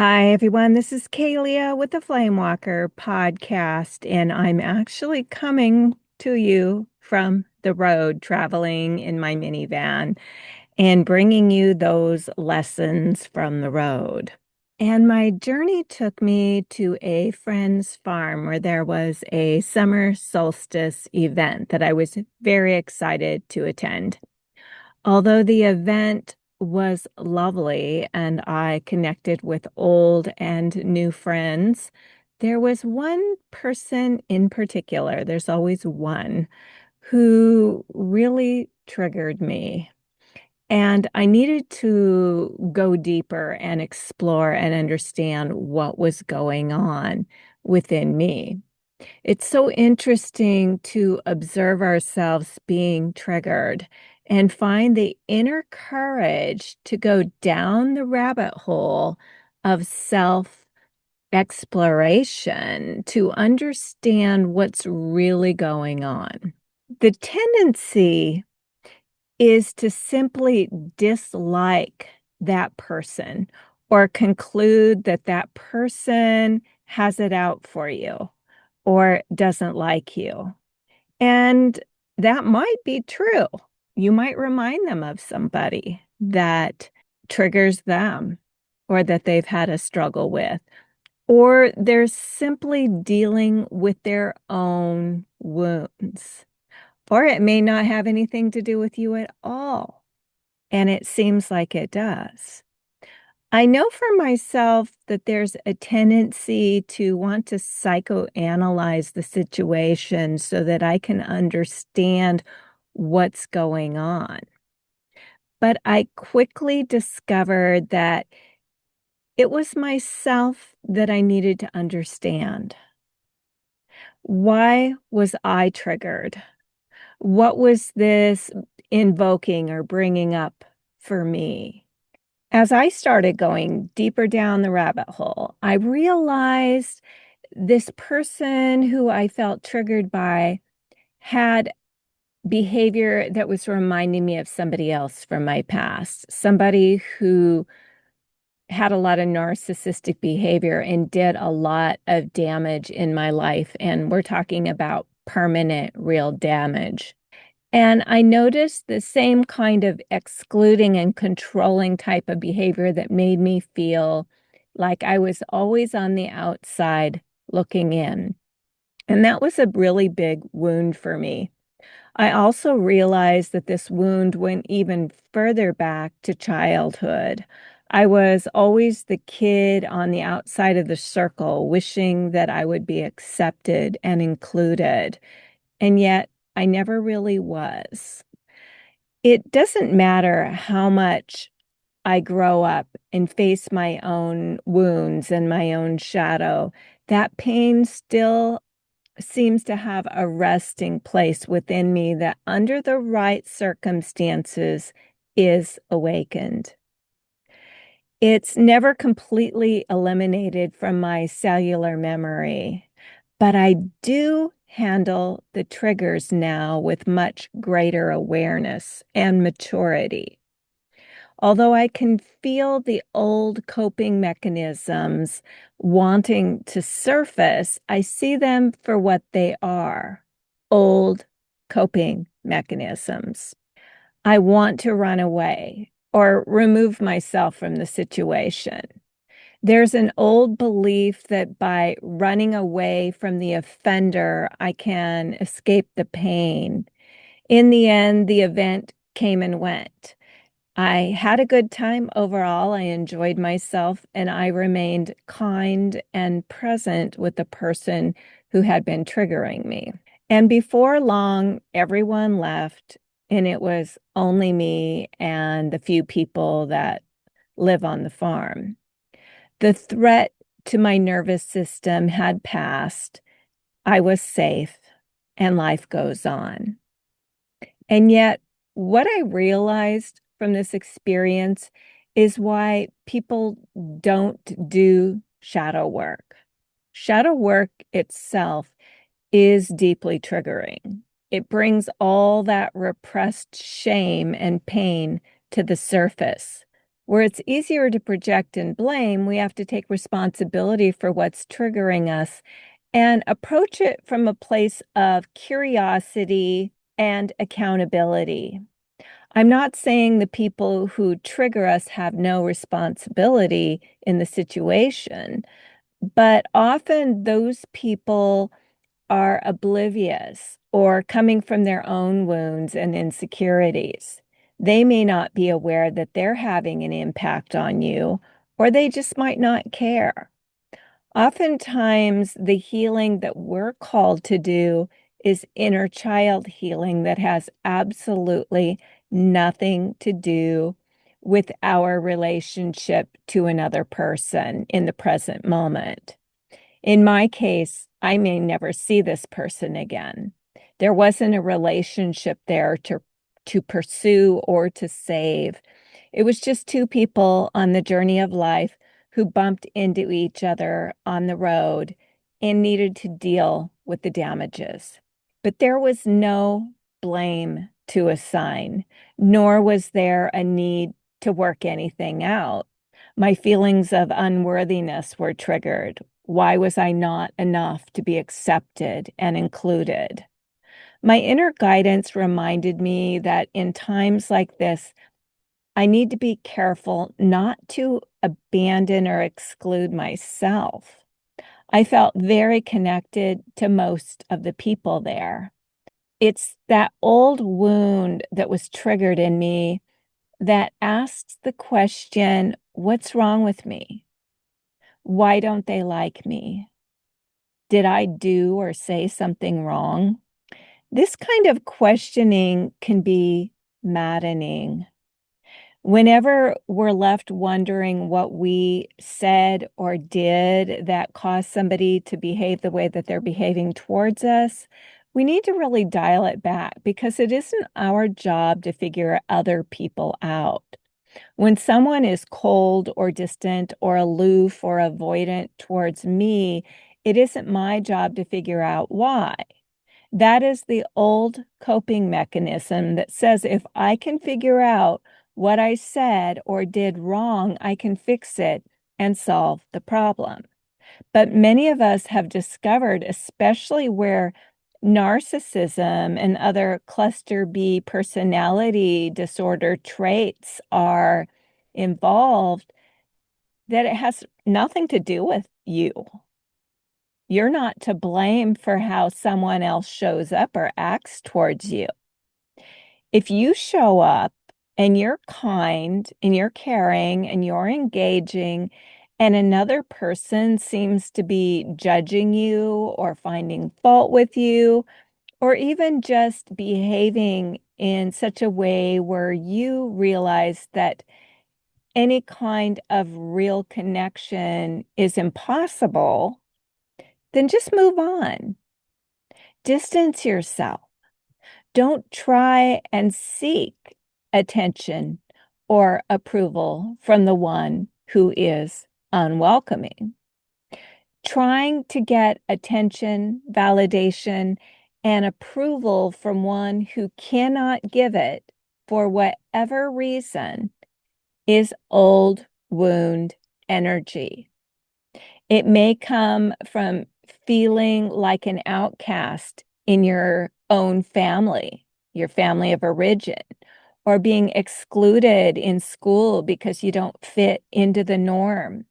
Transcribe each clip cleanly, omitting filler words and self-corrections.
Hi, everyone. This is Kalia with the Flamewalker podcast, and I'm actually coming to you from the road, traveling in my minivan and bringing you those lessons from the road. And my journey took me to a friend's farm where there was a summer solstice event that I was very excited to attend. Although the event was lovely and I connected with old and new friends, there was one person in particular, there's always one, who really triggered me. And I needed to go deeper and explore and understand what was going on within me. It's so interesting to observe ourselves being triggered and find the inner courage to go down the rabbit hole of self exploration to understand what's really going on. The tendency is to simply dislike that person or conclude that that person has it out for you or doesn't like you. And that might be true. You might remind them of somebody that triggers them or that they've had a struggle with, or they're simply dealing with their own wounds. Or it may not have anything to do with you at all. And it seems like it does. I know for myself that there's a tendency to want to psychoanalyze the situation so that I can understand what's going on. But I quickly discovered that it was myself that I needed to understand. Why was I triggered? What was this invoking or bringing up for me? As I started going deeper down the rabbit hole, I realized this person who I felt triggered by had behavior that was reminding me of somebody else from my past, somebody who had a lot of narcissistic behavior and did a lot of damage in my life. And we're talking about permanent, real damage. And I noticed the same kind of excluding and controlling type of behavior that made me feel like I was always on the outside looking in. And that was a really big wound for me. I also realized that this wound went even further back to childhood. I was always the kid on the outside of the circle, wishing that I would be accepted and included. And yet I never really was. It doesn't matter how much I grow up and face my own wounds and my own shadow, that pain still seems to have a resting place within me that, under the right circumstances, is awakened. It's never completely eliminated from my cellular memory, but I do handle the triggers now with much greater awareness and maturity. Although I can feel the old coping mechanisms wanting to surface, I see them for what they are: old coping mechanisms. I want to run away or remove myself from the situation. There's an old belief that by running away from the offender, I can escape the pain. In the end, the event came and went. I had a good time overall. I enjoyed myself and I remained kind and present with the person who had been triggering me. And before long, everyone left, and it was only me and the few people that live on the farm. The threat to my nervous system had passed. I was safe, and life goes on. And yet, what I realized from this experience is why people don't do shadow work. Shadow work itself is deeply triggering. It brings all that repressed shame and pain to the surface, Where it's easier to project and blame, we have to take responsibility for what's triggering us and approach it from a place of curiosity and accountability. I'm not saying the people who trigger us have no responsibility in the situation, but often those people are oblivious or coming from their own wounds and insecurities. They may not be aware that they're having an impact on you, or they just might not care. Oftentimes, the healing that we're called to do is inner child healing that has absolutely nothing to do with our relationship to another person in the present moment. In my case, I may never see this person again. There wasn't a relationship there to pursue or to save. It was just two people on the journey of life who bumped into each other on the road and needed to deal with the damages. But there was no blame to assign, nor was there a need to work anything out. My feelings of unworthiness were triggered. Why was I not enough to be accepted and included? My inner guidance reminded me that in times like this, I need to be careful not to abandon or exclude myself. I felt very connected to most of the people there. It's that old wound that was triggered in me that asks the question, what's wrong with me? Why don't they like me? Did I do or say something wrong? This kind of questioning can be maddening. Whenever we're left wondering what we said or did that caused somebody to behave the way that they're behaving towards us, we need to really dial it back because it isn't our job to figure other people out. When someone is cold or distant or aloof or avoidant towards me, it isn't my job to figure out why. That is the old coping mechanism that says if I can figure out what I said or did wrong, I can fix it and solve the problem. But many of us have discovered, especially where narcissism and other cluster B personality disorder traits are involved, that it has nothing to do with you. You're not to blame for how someone else shows up or acts towards you. If you show up and you're kind and you're caring and you're engaging, and another person seems to be judging you or finding fault with you, or even just behaving in such a way where you realize that any kind of real connection is impossible, then just move on. Distance yourself. Don't try and seek attention or approval from the one who is unwelcoming. Trying to get attention, validation, and approval from one who cannot give it for whatever reason is old wound energy. It may come from feeling like an outcast in your own family, your family of origin, or being excluded in school because you don't fit into the norm,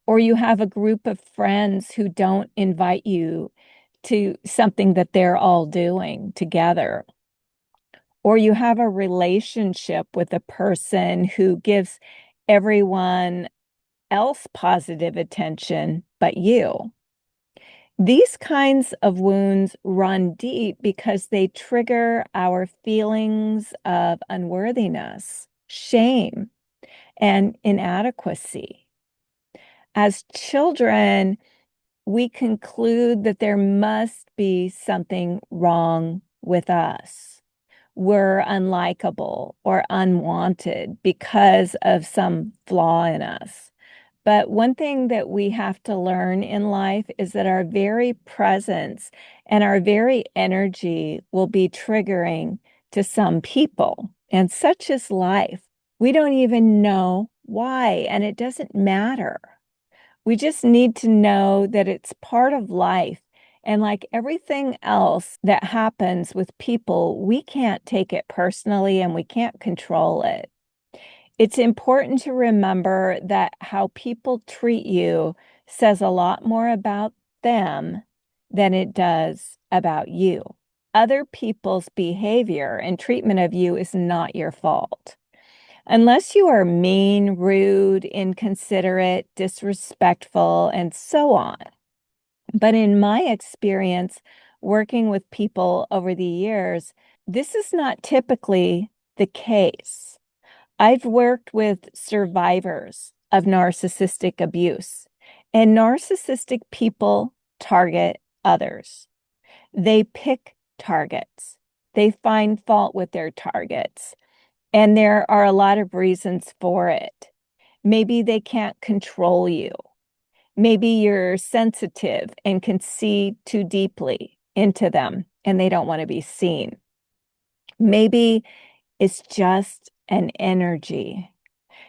or you have a group of friends who don't invite you to something that they're all doing together, or you have a relationship with a person who gives everyone else positive attention but you. These kinds of wounds run deep because they trigger our feelings of unworthiness, shame, and inadequacy. As children, we conclude that there must be something wrong with us. We're unlikable or unwanted because of some flaw in us. But one thing that we have to learn in life is that our very presence and our very energy will be triggering to some people. And such is life. We don't even know why, and it doesn't matter. We just need to know that it's part of life. And like everything else that happens with people, we can't take it personally and we can't control it. It's important to remember that how people treat you says a lot more about them than it does about you. Other people's behavior and treatment of you is not your fault. Unless you are mean, rude, inconsiderate, disrespectful, and so on. But in my experience, working with people over the years, this is not typically the case. I've worked with survivors of narcissistic abuse, and narcissistic people target others. They pick targets. They find fault with their targets. And there are a lot of reasons for it. Maybe they can't control you. Maybe you're sensitive and can see too deeply into them and they don't want to be seen. Maybe it's just an energy.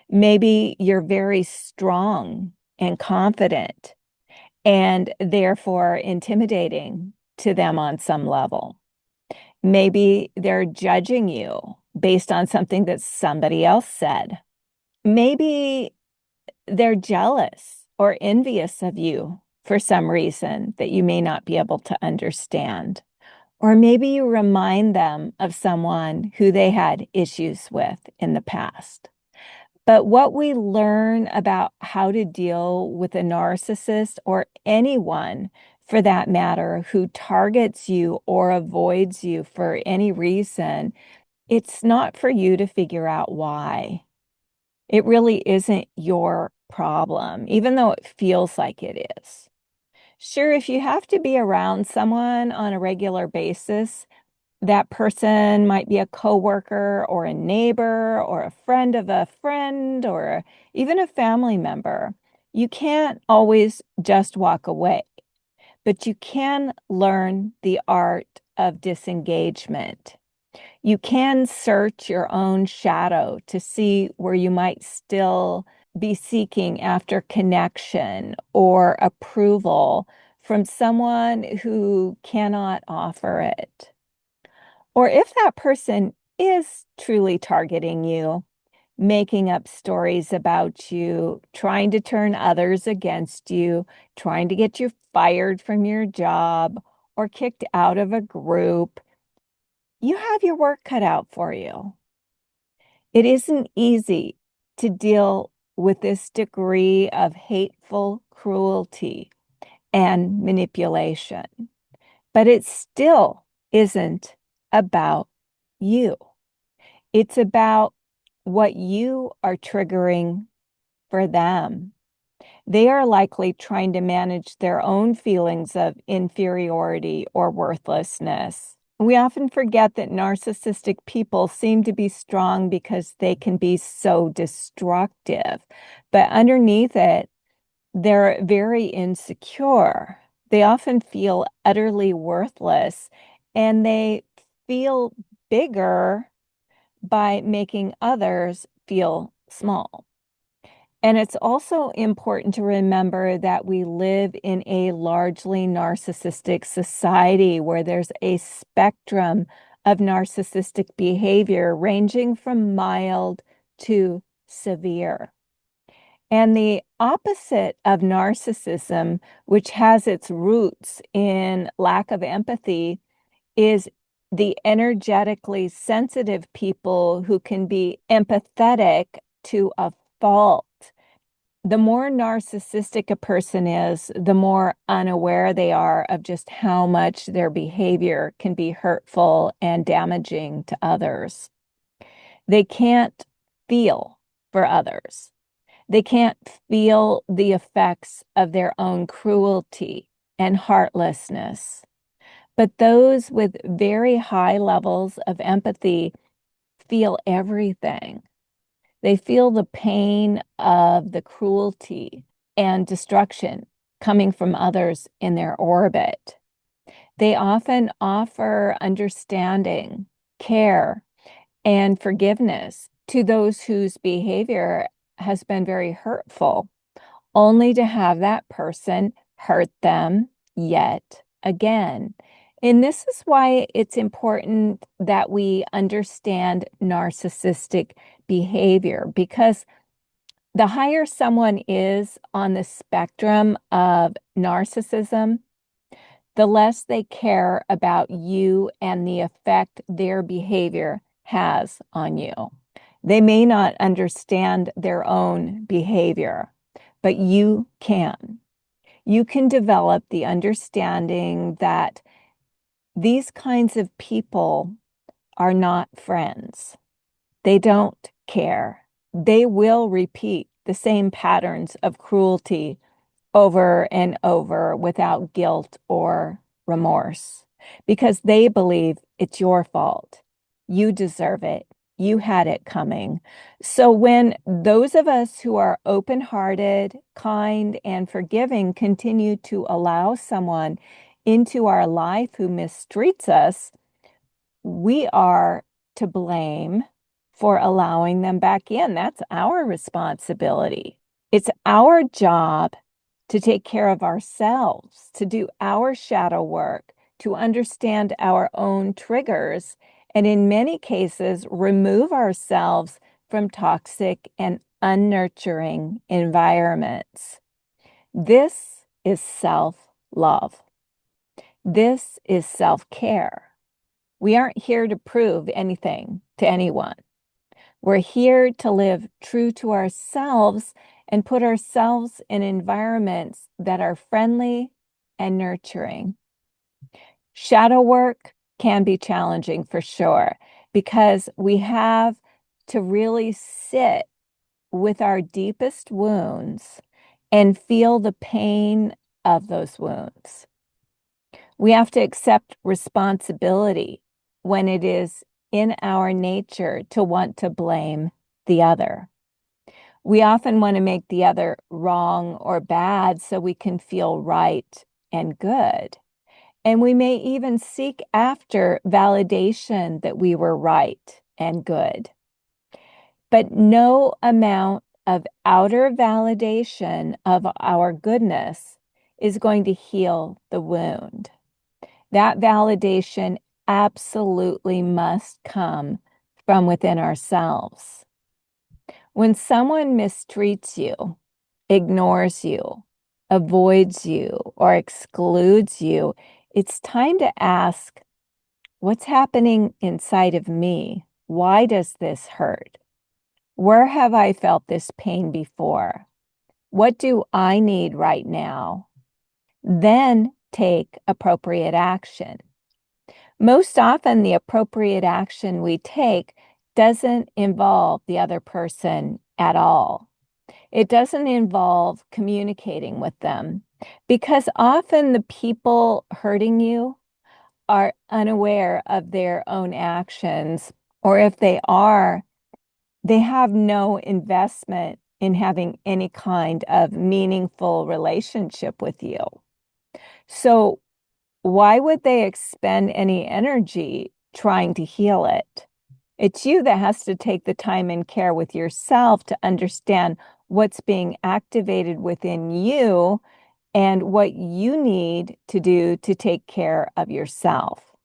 Maybe you're very strong and confident and therefore intimidating to them on some level. Maybe they're judging you based on something that somebody else said. Maybe they're jealous or envious of you for some reason that you may not be able to understand. Or maybe you remind them of someone who they had issues with in the past. But what we learn about how to deal with a narcissist or anyone for that matter who targets you or avoids you for any reason, it's not for you to figure out why. It really isn't your problem, even though it feels like it is. Sure, if you have to be around someone on a regular basis, that person might be a coworker or a neighbor or a friend of a friend or even a family member. You can't always just walk away, but you can learn the art of disengagement. You can search your own shadow to see where you might still be seeking after connection or approval from someone who cannot offer it. Or if that person is truly targeting you, making up stories about you, trying to turn others against you, trying to get you fired from your job or kicked out of a group, you have your work cut out for you. It isn't easy to deal with this degree of hateful cruelty and manipulation, but it still isn't about you. It's about what you are triggering for them. They are likely trying to manage their own feelings of inferiority or worthlessness. We often forget that narcissistic people seem to be strong because they can be so destructive. But underneath it, they're very insecure. They often feel utterly worthless and they feel bigger by making others feel small. And it's also important to remember that we live in a largely narcissistic society where there's a spectrum of narcissistic behavior ranging from mild to severe. And the opposite of narcissism, which has its roots in lack of empathy, is the energetically sensitive people who can be empathetic to a fault. The more narcissistic a person is, the more unaware they are of just how much their behavior can be hurtful and damaging to others. They can't feel for others. They can't feel the effects of their own cruelty and heartlessness. But those with very high levels of empathy feel everything. They feel the pain of the cruelty and destruction coming from others in their orbit. They often offer understanding, care, and forgiveness to those whose behavior has been very hurtful, only to have that person hurt them yet again. And this is why it's important that we understand narcissistic behavior, because the higher someone is on the spectrum of narcissism, the less they care about you and the effect their behavior has on you. They may not understand their own behavior, but you can. You can develop the understanding that these kinds of people are not friends. They don't care. They will repeat the same patterns of cruelty over and over without guilt or remorse because they believe it's your fault. You deserve it. You had it coming. So when those of us who are open-hearted, kind, and forgiving continue to allow someone into our life who mistreats us, we are to blame for allowing them back in. That's our responsibility. It's our job to take care of ourselves, to do our shadow work, to understand our own triggers, and in many cases, remove ourselves from toxic and unnurturing environments. This is self-love. This is self-care. We aren't here to prove anything to anyone. We're here to live true to ourselves and put ourselves in environments that are friendly and nurturing. Shadow work can be challenging for sure, because we have to really sit with our deepest wounds and feel the pain of those wounds. We have to accept responsibility when it is in our nature to want to blame the other. We often want to make the other wrong or bad so we can feel right and good. And we may even seek after validation that we were right and good. But no amount of outer validation of our goodness is going to heal the wound. That validation absolutely must come from within ourselves. When someone mistreats you, ignores you, avoids you, or excludes you, it's time to ask, what's happening inside of me? Why does this hurt? Where have I felt this pain before? What do I need right now? Then take appropriate action. Most often, the appropriate action we take doesn't involve the other person at all. It doesn't involve communicating with them, because often the people hurting you are unaware of their own actions, or if they are, they have no investment in having any kind of meaningful relationship with you. So why would they expend any energy trying to heal it? It's you that has to take the time and care with yourself to understand what's being activated within you and what you need to do to take care of yourself.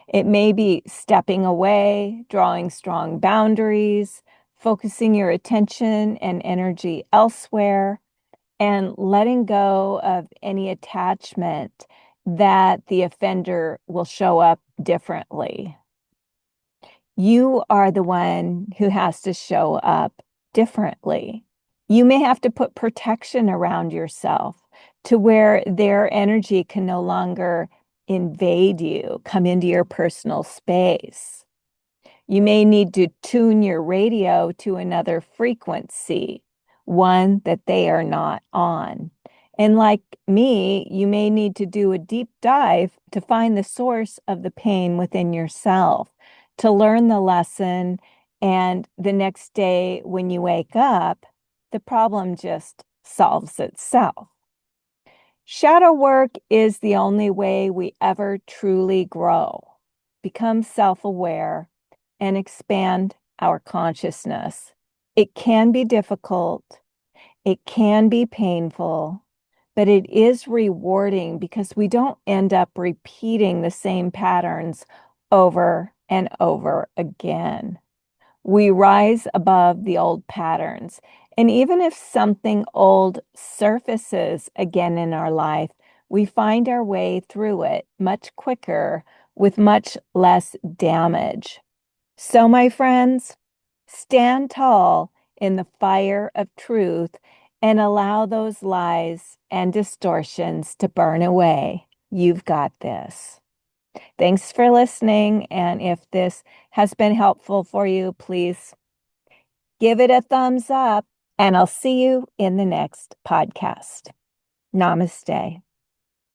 It may be stepping away, drawing strong boundaries, focusing your attention and energy elsewhere, and letting go of any attachment that the offender will show up differently. You are the one who has to show up differently. You may have to put protection around yourself to where their energy can no longer invade you, come into your personal space. You may need to tune your radio to another frequency, one that they are not on. And like me, you may need to do a deep dive to find the source of the pain within yourself, to learn the lesson, and the next day when you wake up, the problem just solves itself. Shadow work is the only way we ever truly grow, become self-aware, and expand our consciousness. It can be difficult. It can be painful, but it is rewarding because we don't end up repeating the same patterns over and over again. We rise above the old patterns. And even if something old surfaces again in our life, we find our way through it much quicker with much less damage. So, my friends, stand tall in the fire of truth and allow those lies and distortions to burn away. You've got this. Thanks for listening. And if this has been helpful for you, please give it a thumbs up. And I'll see you in the next podcast. Namaste.